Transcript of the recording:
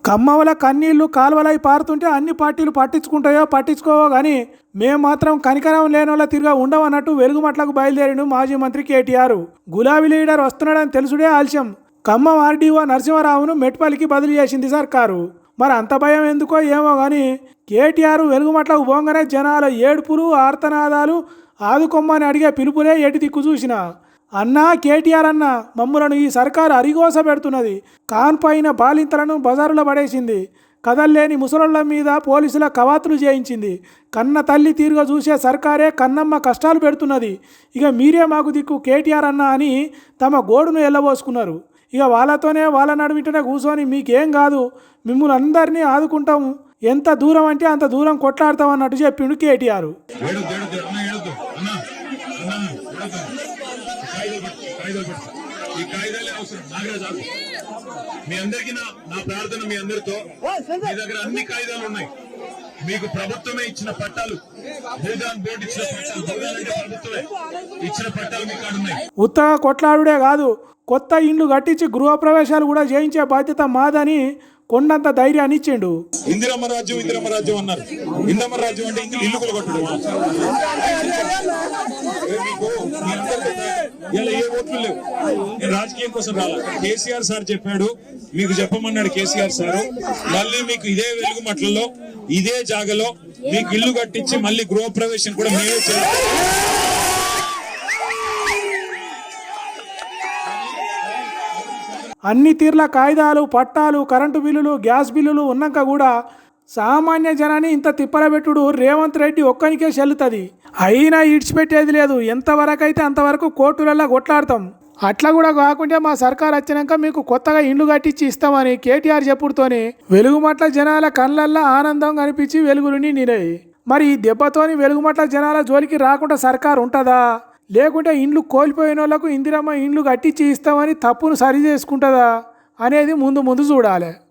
కమ్మవల కన్నీళ్లు కాలువలై పారుతుంటే అన్ని పార్టీలు పట్టించుకుంటాయో పట్టించుకోవో కానీ మేము మాత్రం కనికరం లేనోళ్ళ తిరిగా ఉండవన్నట్టు వెలుగుమట్లకు బయలుదేరిండు మాజీ మంత్రి కేటీఆర్. గులాబీ లీడర్ వస్తున్నాడని తెలుసుడే ఆలస్యం. ఖమ్మం ఆర్డీఓ నరసింహారావును మెట్పల్లికి బదిలీ చేసింది సర్కారు. మరి అంత భయం ఎందుకో ఏమో కానీ కేటీఆర్ వెలుగుమట్లకు పోగానే జనాల ఏడుపులు ఆర్తనాదాలు ఆదుకొమ్మని అడిగే పిలుపులే ఎటు దిక్కు చూసినా. అన్నా కేటీఆర్ అన్న మమ్ములను ఈ సర్కారు అరిగోస పెడుతున్నది. కాన్పైన బాలింతలను బజారులో పడేసింది. కదల్లేని ముసలోళ్ళ మీద పోలీసుల కవాతులు చేయించింది. కన్న తల్లి తీరుగా చూసే సర్కారే కన్నమ్మ కష్టాలు పెడుతున్నది. ఇక మీరే మాకు దిక్కు కేటీఆర్ అన్న అని తమ గోడును ఎల్లబోసుకున్నారు. ఇక వాళ్ళతోనే వాళ్ళ నడుమిటనే కూర్చొని మీకేం కాదు, మిమ్మల్ని అందరినీ ఆదుకుంటాము, ఎంత దూరం అంటే అంత దూరం కొట్లాడతామన్నట్టు చెప్పిండు కేటీఆర్. ఈ కాయిదాలే అవసరం. నాగరాజు మీ అందరికీ నా ప్రార్థన, మీ అందరితో మీ దగ్గర అన్ని కాయిదాలు ఉన్నాయి. మీకు ప్రభుత్వమే ఇచ్చిన పట్టాలు, భూదాన్ బోర్డు ఇచ్చిన పట్టాలు, భూదాన్ అంటే ప్రభుత్వమే ఇచ్చిన పట్టాలు మీ కాడ ఉన్నాయి. ఉత్తగా కొట్లాడుడే కాదు, కొత్త ఇండ్లు కట్టించి గృహప్రవేశాలు కూడా చేయించే బాధ్యత మాదని కొండంత ధైర్యాన్ని ఇచ్చిండు. ఇందిరమ్మ రాజ్యం ఇందిరమ్మ రాజ్యం అన్నారు. ఇందిరమ్మ రాజ్యం అంటే ఇల్లు కూడా కట్టడం. ఇలా ఏ ఓట్లు లేవు. నేను రాజకీయం కోసం రాలా. కేసీఆర్ సార్ చెప్పాడు, మీకు చెప్పమన్నాడు కేసీఆర్ సార్. మళ్ళీ మీకు ఇదే వెలుగుమట్లలో ఇదే జాగలో మీకు ఇల్లు కట్టించి మళ్ళీ గృహప్రవేశం కూడా మేమే చేయాలి. అన్ని తీర్ల కాయిదాలు, పట్టాలు, కరెంటు బిల్లులు, గ్యాస్ బిల్లులు ఉన్నాక కూడా సామాన్య జనాన్ని ఇంత తిప్పలబెట్టుడు రేవంత్ రెడ్డి ఒక్కనికే చెల్లుతుంది. అయినా ఇడిచిపెట్టేది లేదు. ఎంతవరకు అయితే అంతవరకు కోర్టులలో కొట్లాడతాం. అట్లా కూడా కాకుంటే మా సర్కార్ వచ్చినాక మీకు కొత్తగా ఇండ్లు కట్టించి ఇస్తామని కేటీఆర్ చెప్పుడుతోని వెలుగుమట్ల జనాల కళ్ళల్లో ఆనందం కనిపించి వెలుగులు నిండినాయి. మరి ఈ దెబ్బతోని వెలుగుమట్ల జనాల జోలికి రాకుండా సర్కార్ ఉంటుందా, లేకుంటే ఇండ్లు కోల్పోయిన వాళ్ళకు ఇందిరమ్మ ఇండ్లు కట్టించి ఇస్తామని తప్పును సరి చేసుకుంటుందా అనేది ముందు చూడాలి.